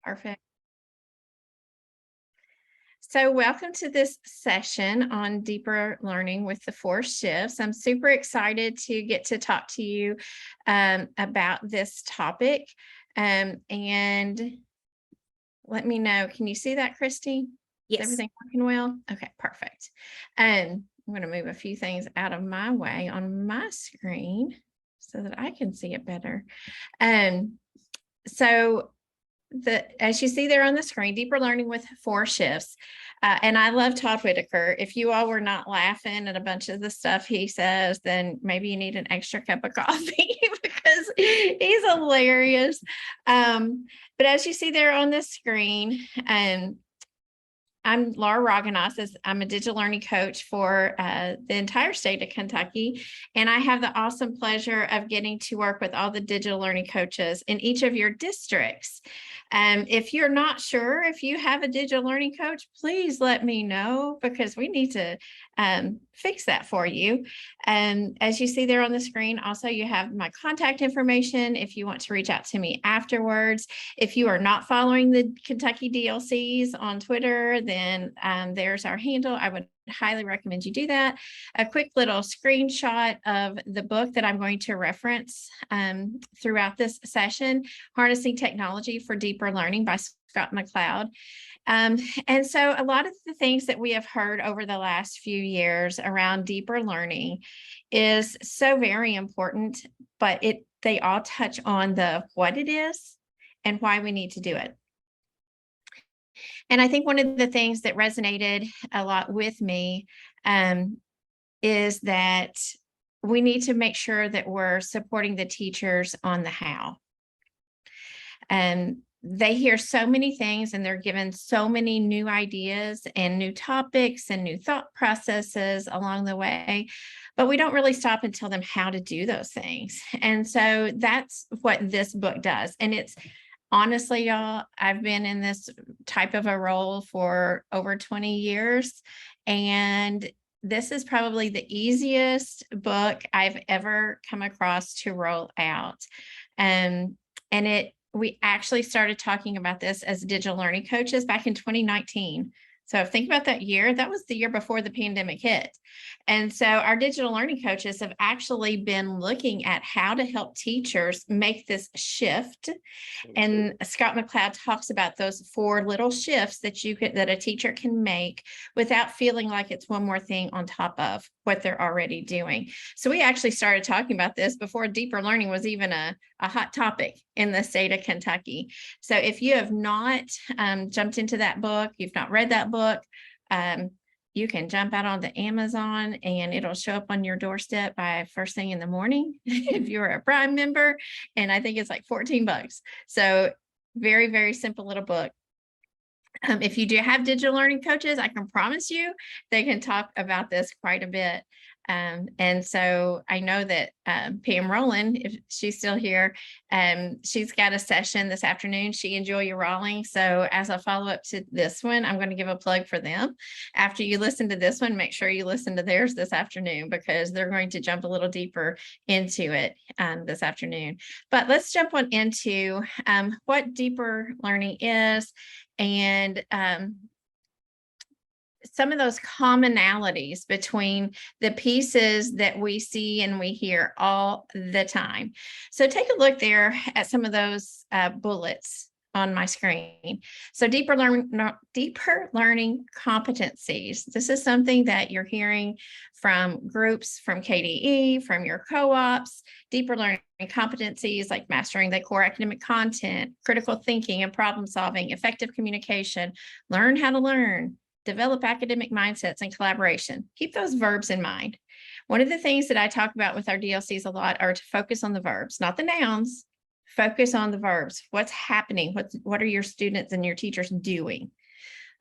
Perfect. So welcome to this session on deeper learning with the four shifts. I'm super excited to get to talk to you about this topic. And let me know, can you see that, Christy? Is Yes. everything working well? Okay, perfect. I'm going to move a few things out of my way on my screen so that I can see it better. So as you see there on the screen, deeper learning with four shifts. And I love Todd Whitaker. If you all were not laughing at a bunch of the stuff he says, then maybe you need an extra cup of coffee because he's hilarious. But as you see there on the screen, I'm Laura Raganas. I'm a digital learning coach for the entire state of Kentucky. And I have the awesome pleasure of getting to work with all the digital learning coaches in each of your districts. If you're not sure if you have a digital learning coach, please let me know because we need to fix that for you. And as you see there on the screen, also you have my contact information if you want to reach out to me afterwards. If you are not following the Kentucky DLCs on Twitter, then there's our handle. I would highly recommend you do that. A quick little screenshot of the book that I'm going to reference throughout this session, Harnessing Technology for Deeper Learning by Scott McCloud. And so a lot of the things that we have heard over the last few years around deeper learning is so very important, but they all touch on the what it is and why we need to do it. And I think one of the things that resonated a lot with me is that we need to make sure that we're supporting the teachers on the how. And they hear so many things and they're given so many new ideas and new topics and new thought processes along the way, but we don't really stop and tell them how to do those things. And so that's what this book does. And it's honestly, y'all, I've been in this type of a role for over 20 years, and this is probably the easiest book I've ever come across to roll out. We actually started talking about this as digital learning coaches back in 2019. So think about that year. That was the year before the pandemic hit. And so our digital learning coaches have actually been looking at how to help teachers make this shift. And Scott McCloud talks about those four little shifts that a teacher can make without feeling like it's one more thing on top of what they're already doing. So we actually started talking about this before deeper learning was even a hot topic in the state of Kentucky. So if you have not jumped into that book, you've not read that book, you can jump out onto Amazon and it'll show up on your doorstep by first thing in the morning if you're a Prime member. And I think it's like $14. So very, very simple little book. If you do have digital learning coaches, I can promise you they can talk about this quite a bit. And so I know that Pam Rowland, if she's still here, she's got a session this afternoon. She enjoy your rolling. So as a follow-up to this one, I'm going to give a plug for them. After you listen to this one, make sure you listen to theirs this afternoon because they're going to jump a little deeper into it this afternoon. But let's jump on into what deeper learning is and some of those commonalities between the pieces that we see and we hear all the time. So take a look there at some of those bullets on my screen. So deeper learning competencies. This is something that you're hearing from groups, from KDE, from your co-ops. Deeper learning competencies like mastering the core academic content, critical thinking and problem solving, effective communication, learn how to learn, develop academic mindsets and collaboration. Keep those verbs in mind. One of the things that I talk about with our DLCs a lot are to focus on the verbs, not the nouns. Focus on the verbs. What's happening? What are your students and your teachers doing?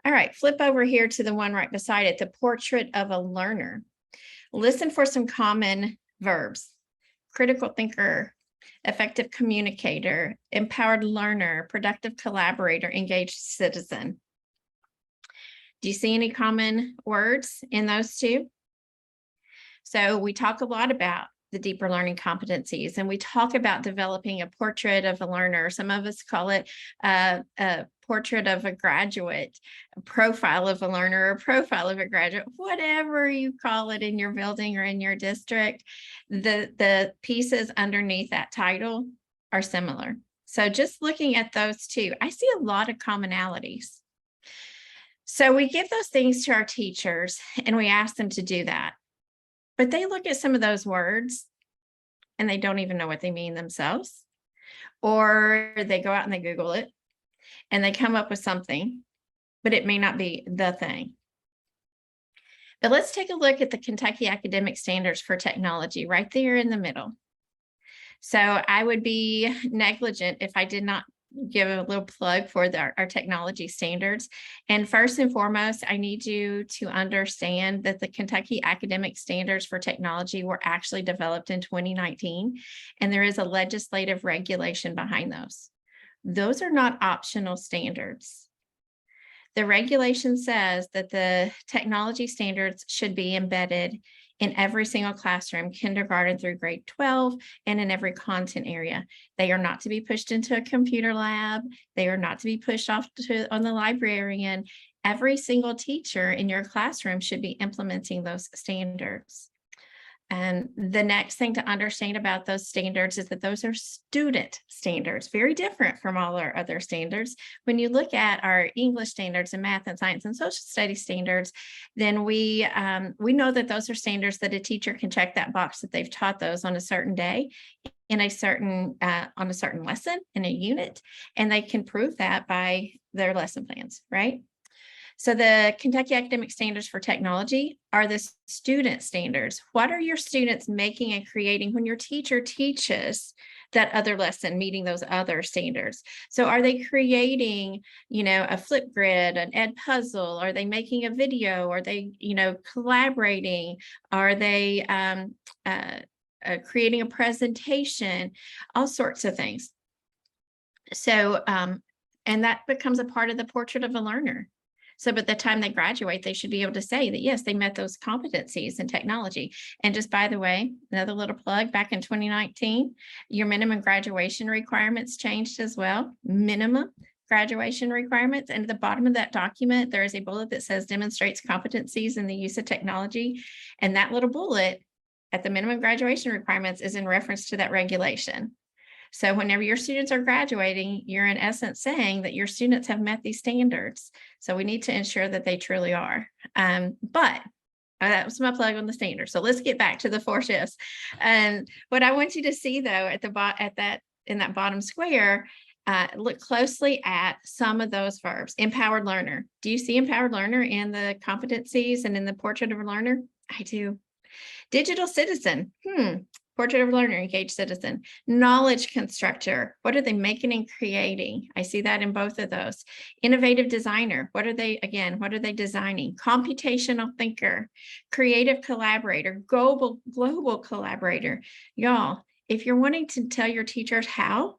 All right, flip over here to the one right beside it, the portrait of a learner. Listen for some common verbs. Critical thinker, effective communicator, empowered learner, productive collaborator, engaged citizen. Do you see any common words in those two? So we talk a lot about the deeper learning competencies. And we talk about developing a portrait of a learner. Some of us call it a portrait of a graduate, a profile of a learner, a profile of a graduate, whatever you call it in your building or in your district. The pieces underneath that title are similar. So just looking at those two, I see a lot of commonalities. So we give those things to our teachers and we ask them to do that. But they look at some of those words and they don't even know what they mean themselves. Or they go out and they Google it and they come up with something, but it may not be the thing. But let's take a look at the Kentucky Academic Standards for Technology right there in the middle. So I would be negligent if I did not give a little plug for our technology standards. And first and foremost, I need you to understand that the Kentucky Academic Standards for Technology were actually developed in 2019, and there is a legislative regulation behind those. Those are not optional standards. The regulation says that the technology standards should be embedded in every single classroom, kindergarten through grade 12, and in every content area. They are not to be pushed into a computer lab. They are not to be pushed off on the librarian. Every single teacher in your classroom should be implementing those standards. And the next thing to understand about those standards is that those are student standards, very different from all our other standards. When you look at our English standards and math and science and social studies standards, then we know that those are standards that a teacher can check that box that they've taught those on a certain day in a certain on a certain lesson in a unit, and they can prove that by their lesson plans, right? So the Kentucky Academic Standards for Technology are the student standards. What are your students making and creating when your teacher teaches that other lesson, meeting those other standards? So are they creating, a Flipgrid, an Ed puzzle? Are they making a video? Are they, collaborating? Are they creating a presentation? All sorts of things. So, and that becomes a part of the portrait of a learner. So by the time they graduate, they should be able to say that, yes, they met those competencies in technology. And just by the way, another little plug, back in 2019, your minimum graduation requirements changed as well. Minimum graduation requirements. And at the bottom of that document, there is a bullet that says demonstrates competencies in the use of technology. And that little bullet at the minimum graduation requirements is in reference to that regulation. So whenever your students are graduating, you're in essence saying that your students have met these standards. So we need to ensure that they truly are. But that was my plug on the standards. So let's get back to the 4 shifts. And what I want you to see, though, in that bottom square, look closely at some of those verbs. Empowered learner. Do you see empowered learner in the competencies and in the portrait of a learner? I do. Digital citizen. Portrait of a learner, engaged citizen. Knowledge constructor. What are they making and creating? I see that in both of those. Innovative designer. What are they designing? Computational thinker. Creative collaborator. Global collaborator. Y'all, if you're wanting to tell your teachers how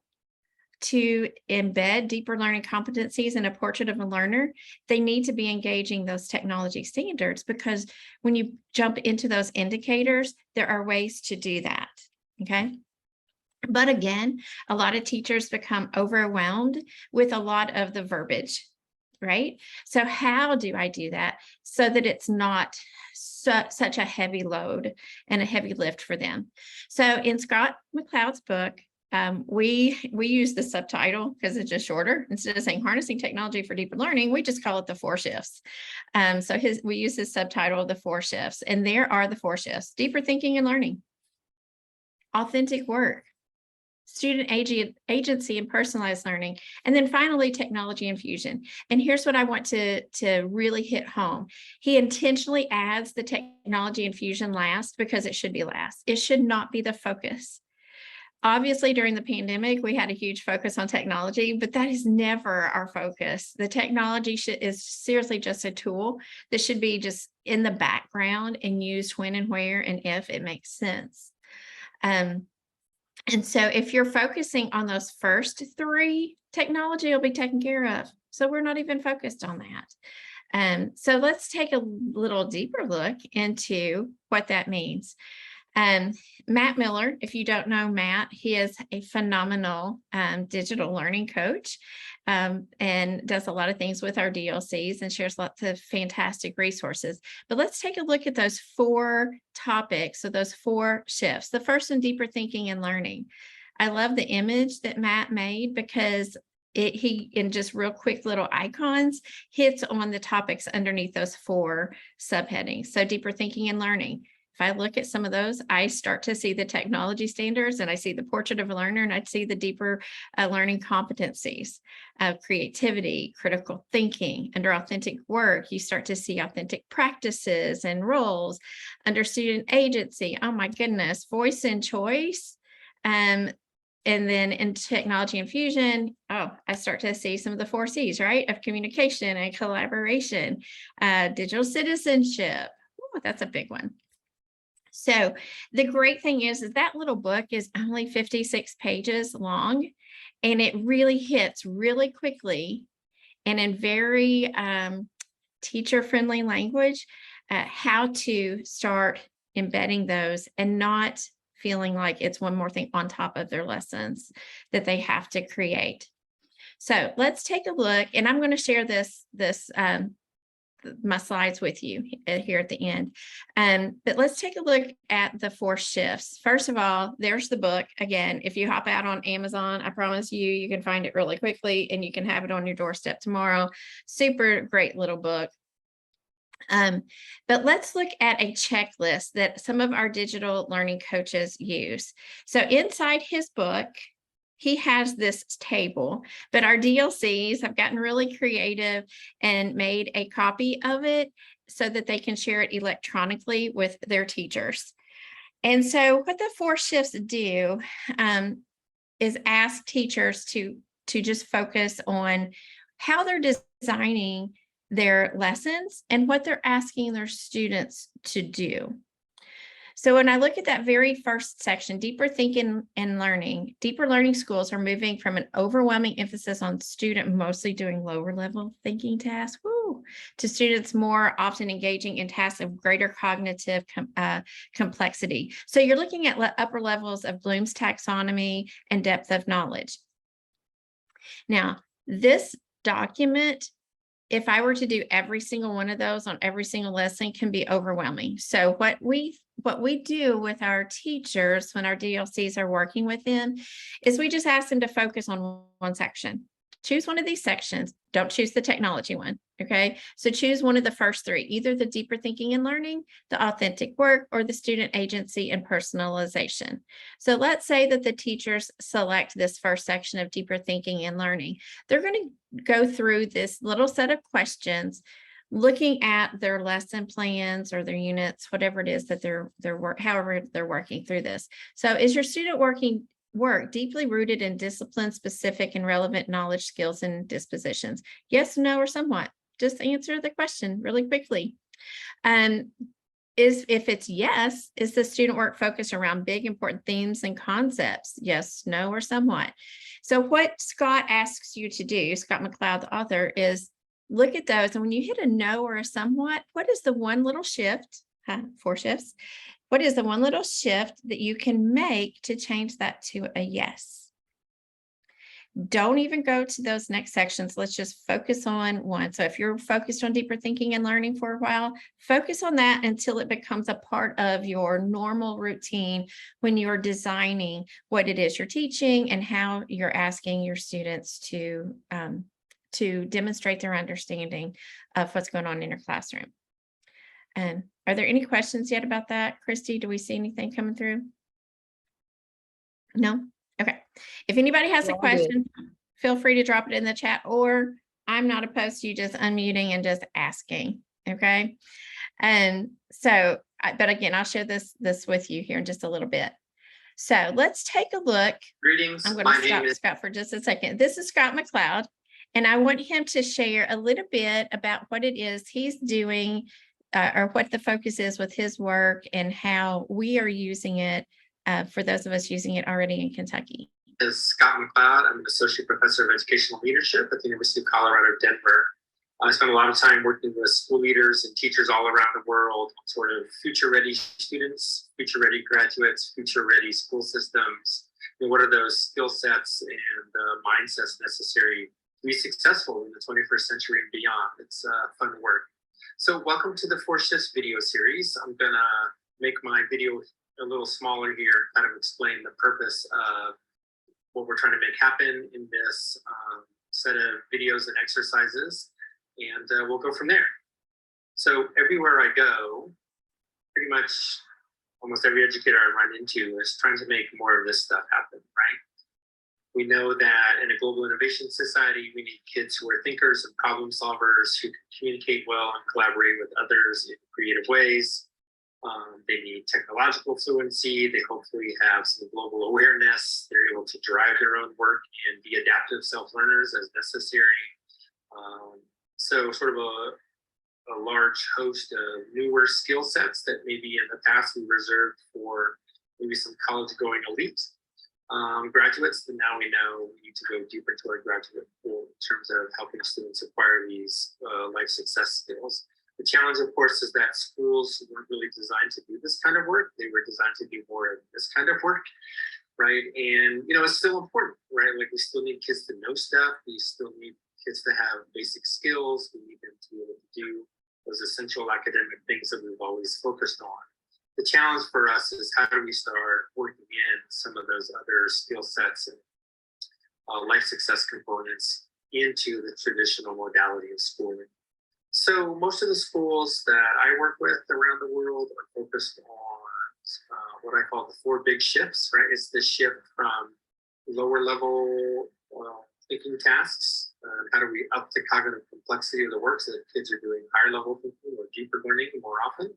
to embed deeper learning competencies in a portrait of a learner, they need to be engaging those technology standards, because when you jump into those indicators, there are ways to do that, okay? But again, a lot of teachers become overwhelmed with a lot of the verbiage, right? So how do I do that so that it's not such a heavy load and a heavy lift for them? So in Scott McLeod's book, we use the subtitle because it's just shorter. Instead of saying harnessing technology for deeper learning, we just call it the 4 shifts. So we use his subtitle, the 4 shifts, and there are the 4 shifts: deeper thinking and learning, authentic work, student agency and personalized learning, and then finally technology infusion. And here's what I want to really hit home. He intentionally adds the technology infusion last because it should be last. It should not be the focus. Obviously, during the pandemic, we had a huge focus on technology, but that is never our focus. The technology is seriously just a tool that should be just in the background and used when and where and if it makes sense. And so if you're focusing on those first 3, technology will be taken care of. So we're not even focused on that. So let's take a little deeper look into what that means. Matt Miller, if you don't know Matt, he is a phenomenal digital learning coach and does a lot of things with our DLCs and shares lots of fantastic resources. But let's take a look at those 4 topics, so those 4 shifts. The first one, deeper thinking and learning. I love the image that Matt made because he, in just real quick little icons, hits on the topics underneath those 4 subheadings. So deeper thinking and learning. If I look at some of those, I start to see the technology standards, and I see the portrait of a learner, and I see the deeper learning competencies, creativity, critical thinking. Under authentic work, you start to see authentic practices and roles. Under student agency, oh my goodness, voice and choice. And then in technology infusion, I start to see some of the 4 C's, right? Of communication and collaboration, digital citizenship. Ooh, that's a big one. So the great thing is that little book is only 56 pages long, and it really hits really quickly and in very teacher-friendly language, how to start embedding those and not feeling like it's one more thing on top of their lessons that they have to create. So let's take a look, and I'm going to share my slides with you here at the end. But let's take a look at the 4 shifts. First of all, there's the book. Again, if you hop out on Amazon, I promise you can find it really quickly and you can have it on your doorstep tomorrow. Super great little book. But let's look at a checklist that some of our digital learning coaches use. So inside his book, he has this table, but our DLCs have gotten really creative and made a copy of it so that they can share it electronically with their teachers. And so what the 4 shifts do is ask teachers to just focus on how they're designing their lessons and what they're asking their students to do. So when I look at that very first section, deeper thinking and learning, deeper learning schools are moving from an overwhelming emphasis on student mostly doing lower level thinking tasks, to students more often engaging in tasks of greater cognitive complexity. So you're looking at upper levels of Bloom's taxonomy and depth of knowledge. Now, this document, if I were to do every single one of those on every single lesson, can be overwhelming. So what we do with our teachers when our DLCs are working with them is we just ask them to focus on one section. Choose one of these sections. Don't choose the technology one, okay? So choose one of the first 3, either the deeper thinking and learning, the authentic work, or the student agency and personalization. So let's say that the teachers select this first section of deeper thinking and learning. They're going to go through this little set of questions, looking at their lesson plans or their units, whatever it is that however they're working through this. So is your student work deeply rooted in discipline specific and relevant knowledge, skills, and dispositions? Yes, no, or somewhat. Just answer the question really quickly. If it's yes, is the student work focused around big important themes and concepts? Yes, no, or somewhat. So what Scott asks you to do, Scott McLeod, the author, is look at those, and when you hit a no or a somewhat, what is the one little shift, 4 shifts, what is the one little shift that you can make to change that to a yes? Don't even go to those next sections. Let's just focus on one. So if you're focused on deeper thinking and learning for a while, focus on that until it becomes a part of your normal routine when you're designing what it is you're teaching and how you're asking your students to demonstrate their understanding of what's going on in your classroom. Are there any questions yet about that? Christy, do we see anything coming through? No? Okay. If anybody has a question, feel free to drop it in the chat, or I'm not opposed to you just unmuting and just asking. Okay. And so, but again, I'll share this with you here in just a little bit. So let's take a look. Greetings. I'm going to stop Scott for just a second. This is Scott McLeod, and I want him to share a little bit about what it is he's doing or what the focus is with his work and how we are using it for those of us using it already in Kentucky. This is Scott McLeod. I'm an associate professor of educational leadership at the University of Colorado, Denver. I spent a lot of time working with school leaders and teachers all around the world, sort of future-ready students, future-ready graduates, future-ready school systems. And what are those skill sets and mindsets necessary to be successful in the 21st century and beyond? It's fun work. So welcome to the 4 Shifts video series. I'm gonna make my video a little smaller here, kind of explain the purpose of what we're trying to make happen in this set of videos and exercises. And we'll go from there. So everywhere I go, pretty much almost every educator I run into is trying to make more of this stuff happen, right? We know that in a global innovation society, we need kids who are thinkers and problem solvers who can communicate well and collaborate with others in creative ways. They need technological fluency. They hopefully have some global awareness. They're able to drive their own work and be adaptive self-learners as necessary. So sort of a large host of newer skill sets that maybe in the past we reserved for maybe some college-going elite graduates, and now we know we need to go deeper into our graduate pool in terms of helping students acquire these life success skills. The challenge, of course, is that schools weren't really designed to do this kind of work. They were designed to do more of this kind of work, right? And, it's still important, right? Like we still need kids to know stuff. We still need kids to have basic skills. We need them to be able to do those essential academic things that we've always focused on. The challenge for us is how do we start working in some of those other skill sets and life success components into the traditional modality of schooling. So most of the schools that I work with around the world are focused on what I call the 4 big shifts, right? It's the shift from lower level thinking tasks. How do we up the cognitive complexity of the work so that kids are doing higher level thinking or deeper learning more often?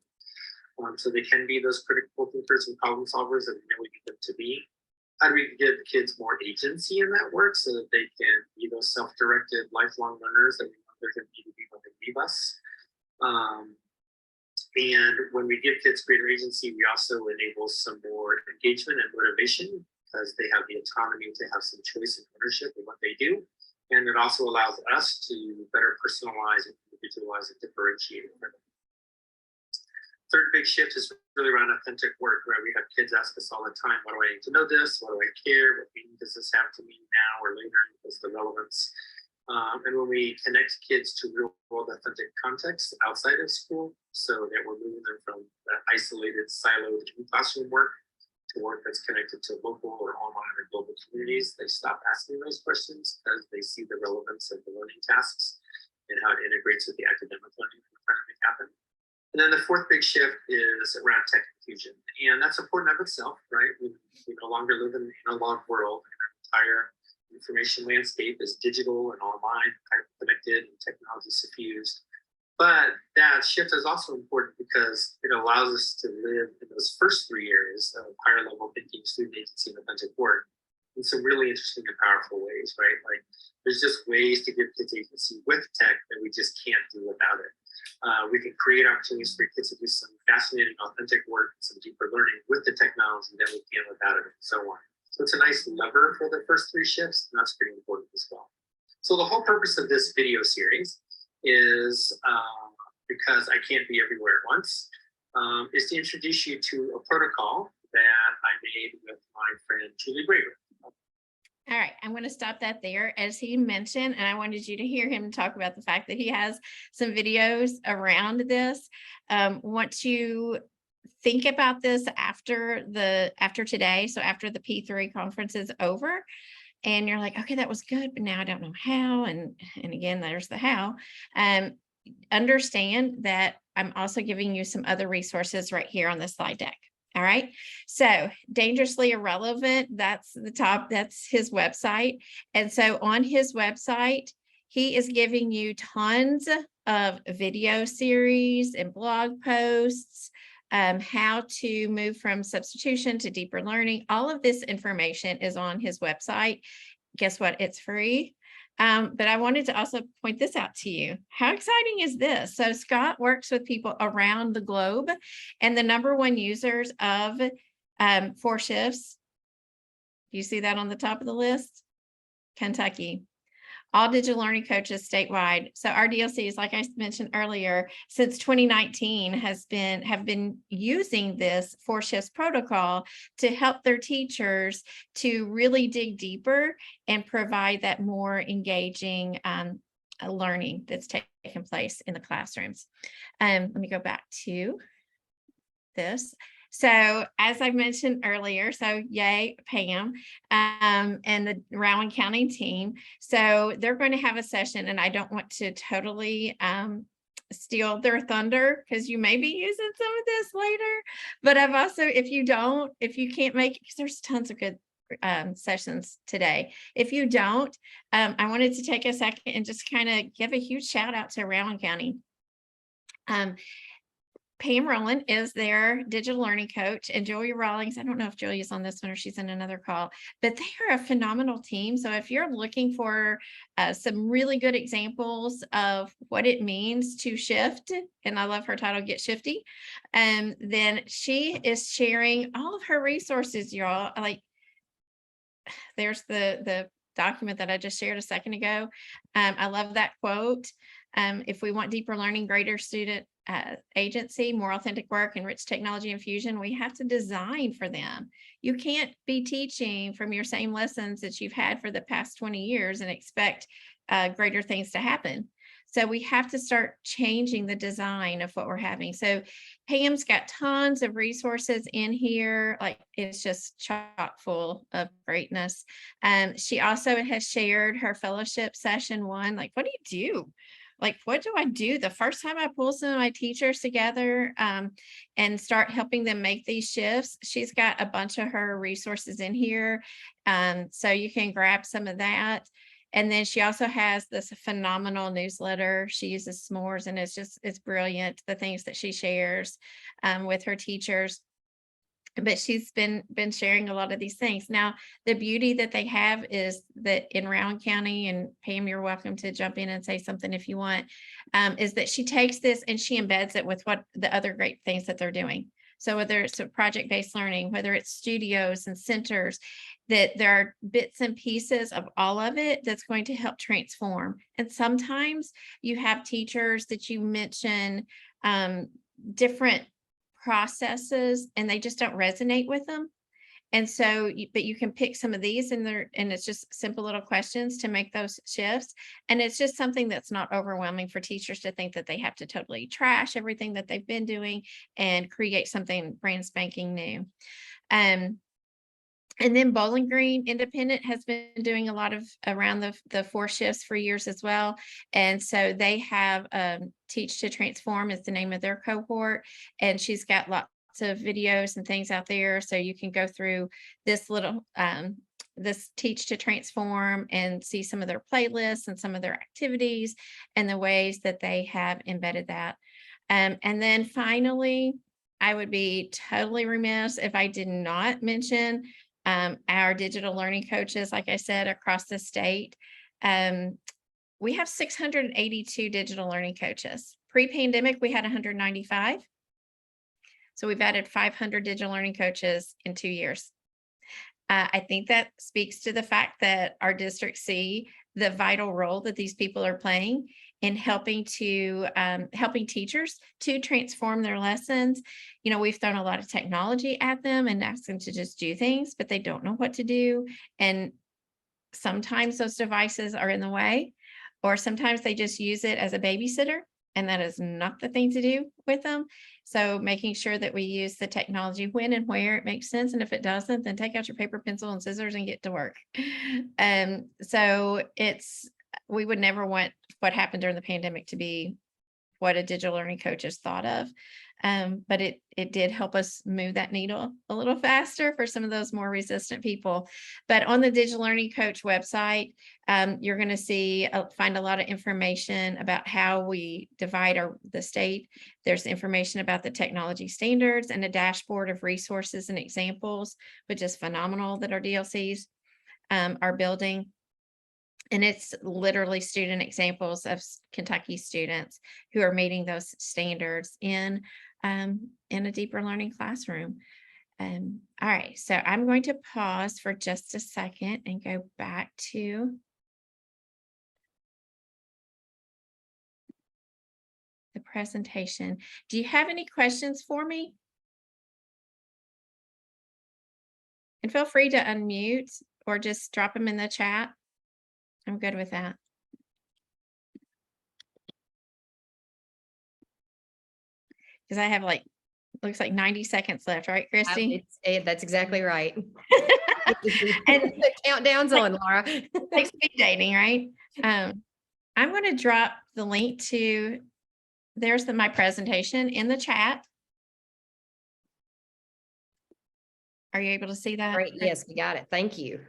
So they can be those critical thinkers and problem solvers that we know we need them to be. How do we give kids more agency in that work so that they can be those self-directed lifelong learners that we know they're going to need to be when they leave us? And when we give kids greater agency, we also enable some more engagement and motivation because they have the autonomy to have some choice and ownership in what they do. And it also allows us to better personalize and individualize and differentiate for them. Third big shift is really around authentic work, right? We have kids ask us all the time, what do I need to know this? What do I care? What meaning does this have to me now or later? What's the relevance? And when we connect kids to real world authentic context outside of school, so that we're moving them from that isolated, siloed classroom work to work that's connected to local or online or global communities, they stop asking those questions because they see the relevance of the learning tasks and how it integrates with the academic learning we're trying to make happen. And then the 4th big shift is around tech infusion. And that's important of itself, right? We no longer live in an analog world. Our entire information landscape is digital and online, connected and technology suffused. But that shift is also important because it allows us to live in those first 3 areas of higher level thinking, student agency, and authentic work in some really interesting and powerful ways, right? Like there's just ways to give kids agency with tech that we just can't do without it. We can create opportunities for kids to do some fascinating, authentic work, some deeper learning with the technology that we can without it, and so on. So it's a nice lever for the first 3 shifts, and that's pretty important as well. So the whole purpose of this video series is, because I can't be everywhere at once, is to introduce you to a protocol that I made with my friend Julie Braver. All right, I'm going to stop that there. As he mentioned, and I wanted you to hear him talk about the fact that he has some videos around this. Want to think about this after today, so after the P3 conference is over, and you're like, okay, that was good, but now I don't know how. And again, there's the how. Understand that I'm also giving you some other resources right here on the slide deck. All right. So Dangerously Irrelevant, that's the top, that's his website. And so on his website, he is giving you tons of video series and blog posts, how to move from substitution to deeper learning. All of this information is on his website. Guess what? It's free. But I wanted to also point this out to you. How exciting is this? So Scott works with people around the globe, and the #1 users of 4 Shifts, do you see that on the top of the list? Kentucky. all digital learning coaches statewide. So our DLCs, like I mentioned earlier, since 2019 have been using this 4 shifts protocol to help their teachers to really dig deeper and provide that more engaging learning that's taking place in the classrooms. Let me go back to this. So as I mentioned earlier, so yay, Pam, and the Rowan County team. So they're going to have a session, and I don't want to totally steal their thunder because you may be using some of this later. But I've also, if you can't make it, because there's tons of good sessions today. If you don't, I wanted to take a second and just kind of give a huge shout out to Rowan County. Pam Rowland is their digital learning coach, and Julia Rawlings, I don't know if Julia's on this one or she's in another call, but they are a phenomenal team. So if you're looking for some really good examples of what it means to shift, and I love her title, Get Shifty, then she is sharing all of her resources, y'all. Like, there's the document that I just shared a second ago. I love that quote. If we want deeper learning, greater student agency, more authentic work, and rich technology infusion, we have to design for them. You can't be teaching from your same lessons that you've had for the past 20 years and expect greater things to happen. So we have to start changing the design of what we're having. So Pam's got tons of resources in here. Like, it's just chock full of greatness. She also has shared her fellowship session 1. Like, what do you do? Like, what do I do the first time I pull some of my teachers together and start helping them make these shifts? She's got a bunch of her resources in here. So you can grab some of that. And then she also has this phenomenal newsletter. She uses S'mores, and it's brilliant, the things that she shares with her teachers. But she's been sharing a lot of these things. Now, the beauty that they have is that in Rowan County, and Pam, you're welcome to jump in and say something if you want, is that she takes this and she embeds it with what the other great things that they're doing. So whether it's a project-based learning, whether it's studios and centers, that there are bits and pieces of all of it that's going to help transform. And sometimes you have teachers that you mention different processes and they just don't resonate with them. And so, but you can pick some of these and it's just simple little questions to make those shifts. And it's just something that's not overwhelming for teachers to think that they have to totally trash everything that they've been doing and create something brand spanking new. And then Bowling Green Independent has been doing a lot of around the 4 shifts for years as well. And so they have Teach to Transform is the name of their cohort. And she's got lots of videos and things out there. So you can go through this little, this Teach to Transform and see some of their playlists and some of their activities and the ways that they have embedded that. And then finally, I would be totally remiss if I did not mention our digital learning coaches, like I said, across the state. We have 682 digital learning coaches. Pre-pandemic, we had 195. So we've added 500 digital learning coaches in 2 years. I think that speaks to the fact that our districts see the vital role that these people are playing in helping teachers to transform their lessons. You know, we've thrown a lot of technology at them and asked them to just do things, but they don't know what to do. And sometimes those devices are in the way, or sometimes they just use it as a babysitter, and that is not the thing to do with them. So making sure that we use the technology when and where it makes sense. And if it doesn't, then take out your paper, pencil, and scissors and get to work. So we would never want what happened during the pandemic to be what a digital learning coach is thought of. But it did help us move that needle a little faster for some of those more resistant people. But on the Digital Learning Coach website, you're going to find a lot of information about how we divide the state. There's information about the technology standards and a dashboard of resources and examples, which is phenomenal that our DLCs are building. And it's literally student examples of Kentucky students who are meeting those standards in a deeper learning classroom. All right, so I'm going to pause for just a second and go back to the presentation. Do you have any questions for me? And feel free to unmute or just drop them in the chat. I'm good with that. Because I have looks like 90 seconds left, right, Christy? That's exactly right. And the countdown's on, Laura. like speed dating, right? I'm going to drop the link to, there's my presentation in the chat. Are you able to see that? Great. Yes, we got it. Thank you.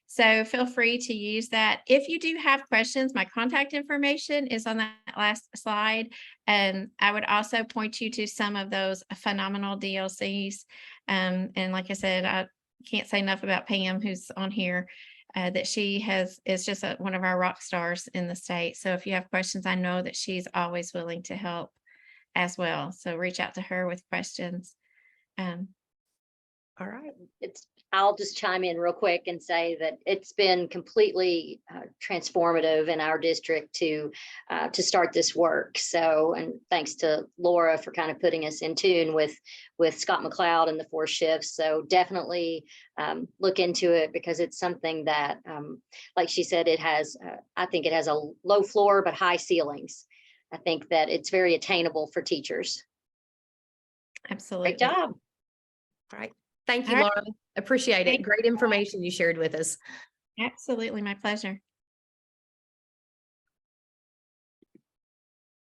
So feel free to use that. If you do have questions, my contact information is on that last slide. And I would also point you to some of those phenomenal DLCs. And like I said, I can't say enough about Pam, who's on here, that she is just one of our rock stars in the state. So if you have questions, I know that she's always willing to help as well. So reach out to her with questions. All right. I'll just chime in real quick and say that it's been completely transformative in our district to start this work. So, and thanks to Laura for kind of putting us in tune with Scott McLeod and the 4 shifts. So definitely look into it, because it's something that, like she said, it has, I think it has a low floor but high ceilings. I think that it's very attainable for teachers. Absolutely. Great job. All right. Thank you, All right. Laura. Appreciate it. Thank Great information you shared with us. Absolutely. My pleasure.